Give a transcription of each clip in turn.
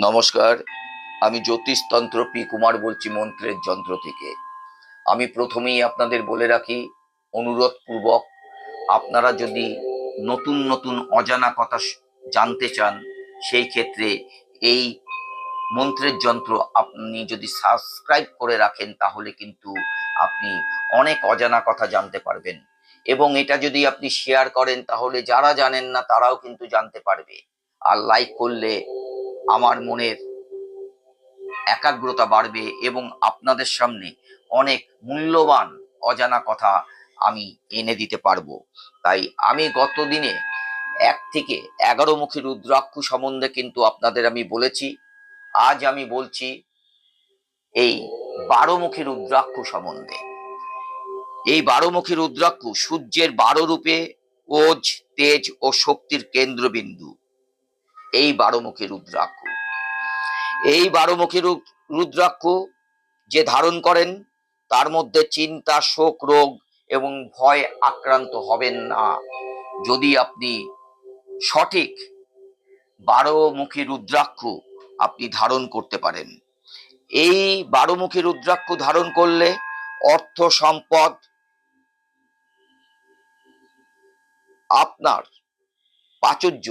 নমস্কার, আমি জ্যোতিষতন্ত্র পি কুমার বলছি মন্ত্রের যন্ত্র থেকে। আমি প্রথমেই আপনাদের বলে রাখি, অনুরোধপূর্বক আপনারা যদি নতুন নতুন অজানা কথা জানতে চান, সেই ক্ষেত্রে এই মন্ত্রের যন্ত্র আপনি যদি সাবস্ক্রাইব করে রাখেন, তাহলে কিন্তু আপনি অনেক অজানা কথা জানতে পারবেন। এবং এটা যদি আপনি শেয়ার করেন, তাহলে যারা জানেন না তারাও কিন্তু জানতে পারবে। আর লাইক করলে আমার মনের একাগ্রতা বাড়বে এবং আপনাদের সামনে অনেক মূল্যবান অজানা কথা আমি এনে দিতে পারবো। তাই আমি গত দিনে 1 থেকে 11 মুখী রুদ্রাক্ষ সম্বন্ধে কিন্তু আপনাদের আমি বলেছি। আজ আমি বলছি এই 12 মুখী রুদ্রাক্ষ সম্বন্ধে। এই 12 মুখী রুদ্রাক্ষ সূর্যের 12 রূপে ওজ, তেজ ও শক্তির কেন্দ্রবিন্দু। এই 12 মুখী রুদ্রাক্ষ, এই 12 মুখী রুদ্রাক্ষ যে ধারণ করেন, তার মধ্যে চিন্তা, শোক, রোগ এবং ভয় আক্রান্ত হবেন না, যদি আপনি সঠিক 12 মুখী রুদ্রাক্ষ আপনি ধারণ করতে পারেন। এই 12 মুখী রুদ্রাক্ষ ধারণ করলে অর্থ সম্পদ আপনার প্রাচুর্য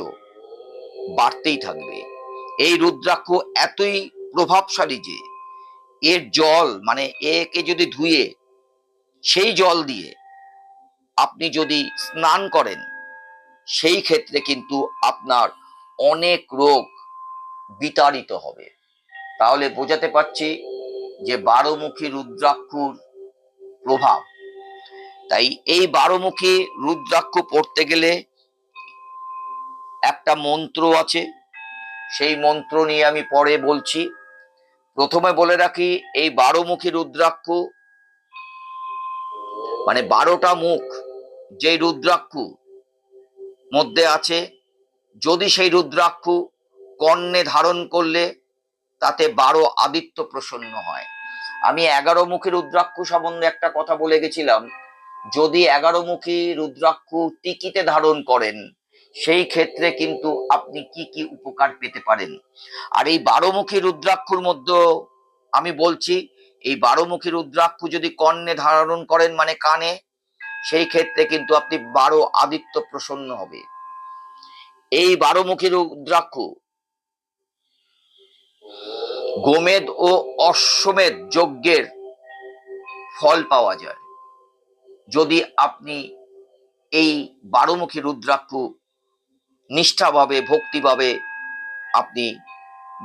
বাড়তেই থাকবে। এই রুদ্রাক্ষ এতই প্রভাবশালী যে এর জল, মানে একে যদি ধুয়ে সেই জল দিয়ে আপনি যদি স্নান করেন, সেই ক্ষেত্রে কিন্তু আপনার অনেক রোগ বিতাড়িত হবে। তাহলে বোঝাতে পারছি যে 12 মুখী রুদ্রাক্ষর প্রভাব। তাই এই 12 মুখী রুদ্রাক্ষ পড়তে গেলে একটা মন্ত্র আছে, সেই মন্ত্র নিয়ে আমি পরে বলছি। প্রথমে বলে রাখি, এই 12 মুখী রুদ্রাক্ষ মানে 12টা মুখ যে রুদ্রাক্ষ মধ্যে আছে, যদি সেই রুদ্রাক্ষ কর্ণে ধারণ করলে তাতে 12 আদিত্য প্রসন্ন হয়। আমি 11 মুখী রুদ্রাক্ষ সম্বন্ধে একটা কথা বলে গেছিলাম, যদি 11 মুখী রুদ্রাক্ষ টিকিতে ধারণ করেন, সেই ক্ষেত্রে কিন্তু আপনি কি কি উপকার পেতে পারেন। আর এই 12 মুখী রুদ্রাক্ষর মধ্যে আমি বলছি, এই 12 মুখী রুদ্রাক্ষ যদি কর্ণে ধারণ করেন, মানে কানে, সেই ক্ষেত্রে কিন্তু আপনি 12 আদিত্য প্রসন্ন হবে। এই 12 মুখী রুদ্রাক্ষ গোমেদ ও অশ্বমেধ যজ্ঞের ফল পাওয়া যায়, যদি আপনি এই 12 মুখী রুদ্রাক্ষ নিষ্ঠাভাবে, ভক্তিভাবে আপনি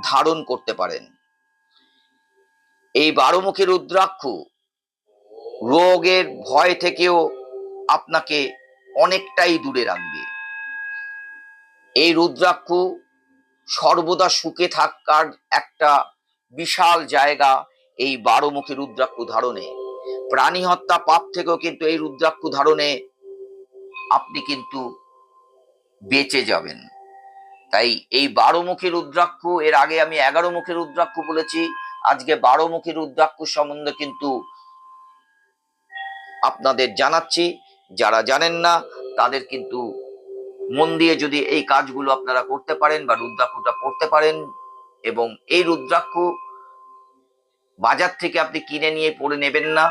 ধারণ করতে পারেন। এই 12 মুখী রুদ্রাক্ষ রোগের ভয় থেকেও আপনাকে অনেকটাই দূরে রাখবে। এই রুদ্রাক্ষ সর্বদা সুখে থাকার একটা বিশাল জায়গা এই 12 মুখী রুদ্রাক্ষ ধারণে। প্রাণী হত্যা পাপ থেকেও কিন্তু এই রুদ্রাক্ষ ধারণে আপনি কিন্তু বেঁচে যাবেন। তাই এই 12 মুখী রুদ্রাক্ষ, এর আগে আমি 11 মুখী রুদ্রাক্ষ বলেছি, আজকে 12 মুখী রুদ্রাক্ষ সম্বন্ধে কিন্তু আপনাদের জানাচ্ছি। যারা জানেন না তাদের কিন্তু মন দিয়ে যদি এই কাজগুলো আপনারা করতে পারেন বা রুদ্রাক্ষটা পড়তে পারেন, এবং এই রুদ্রাক্ষ বাজার থেকে আপনি কিনে নিয়ে পড়ে নেবেন না,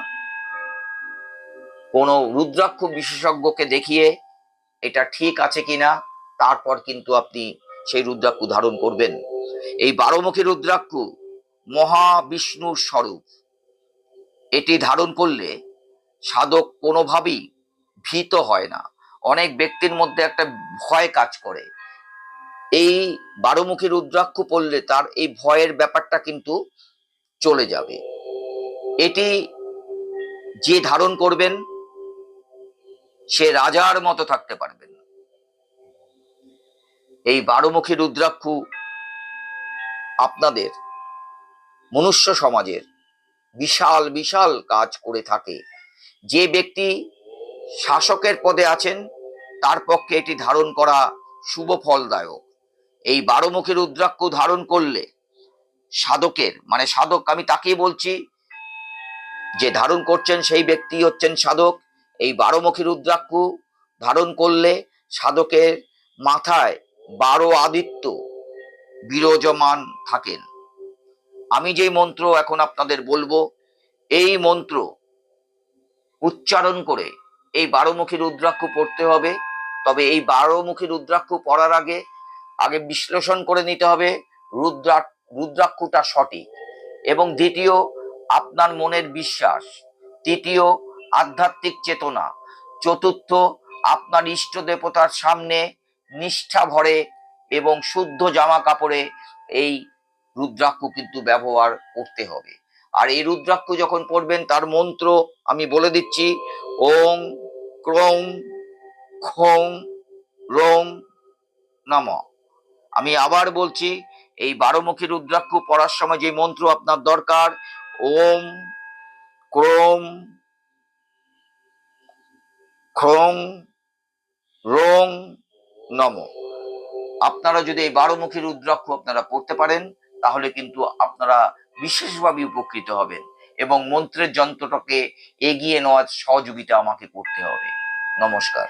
কোনো রুদ্রাক্ষ বিশেষজ্ঞকে দেখিয়ে এটা ঠিক আছে কিনা তারপর কিন্তু আপনি সেই রুদ্রাক্ষ ধারণ করবেন। এই 12 মুখী রুদ্রাক্ষ মহাবিষ্ণুর স্বরূপ। এটি ধারণ করলে সাধক কোনোভাবেই ভীত হয় না। অনেক ব্যক্তির মধ্যে একটা ভয় কাজ করে, এই 12 মুখী রুদ্রাক্ষ পড়লে তার এই ভয়ের ব্যাপারটা কিন্তু চলে যাবে। এটি যে ধারণ করবেন, সে রাজার মতো থাকতে পারবেন। এই 12 মুখী রুদ্রাক্ষ আপনাদের মনুষ্য সমাজের বিশাল বিশাল কাজ করে থাকে। যে ব্যক্তি শাসকের পদে আছেন, তার পক্ষে এটি ধারণ করা শুভ ফলদায়ক। এই 12 মুখী রুদ্রাক্ষ ধারণ করলে সাধকের, মানে সাধক আমি তাকেই বলছি, যে ধারণ করছেন সেই ব্যক্তি হচ্ছেন সাধক। এই 12 মুখী রুদ্রাক্ষ ধারণ করলে সাধকের মাথায় 12 আদিত্য বিরাজমান থাকেন। আমি যেই মন্ত্র এখন আপনাদের বলবো, এই মন্ত্র উচ্চারণ করে এই 12মুখী রুদ্রাক্ষ পড়তে হবে। তবে এই 12মুখী রুদ্রাক্ষ পড়ার আগে আগে বিশ্লেষণ করে নিতে হবে রুদ্রাক্ষটা সঠিক, এবং দ্বিতীয় আপনার মনের বিশ্বাস, তৃতীয় আধ্যাত্মিক চেতনা, চতুর্থ আপনার ইষ্ট দেবতার সামনে নিষ্ঠা ভরে এবং শুদ্ধ জামা কাপড়ে এই রুদ্রাক্ষ কিন্তু ব্যবহার করতে হবে। আর এই রুদ্রাক্ষ যখন পড়বেন তার মন্ত্র আমি বলে দিচ্ছি, ওং ক্রৌং খৌং রৌং নমঃ। আমি আবার বলছি, এই 12মুখী রুদ্রাক্ষ পড়ার সময় যে মন্ত্র আপনার দরকার, ওম ক্রোম ক্রোং রোং নমঃ। আপনারা যদি এই 12মুখী রুদ্রাক্ষ আপনারা পড়তে পারেন, তাহলে কিন্তু আপনারা বিশেষভাবে উপকৃত হবেন, এবং মন্ত্রের যন্ত্রটাকে এগিয়ে নেওয়ার সহযোগিতা আমাকে করতে হবে। নমস্কার।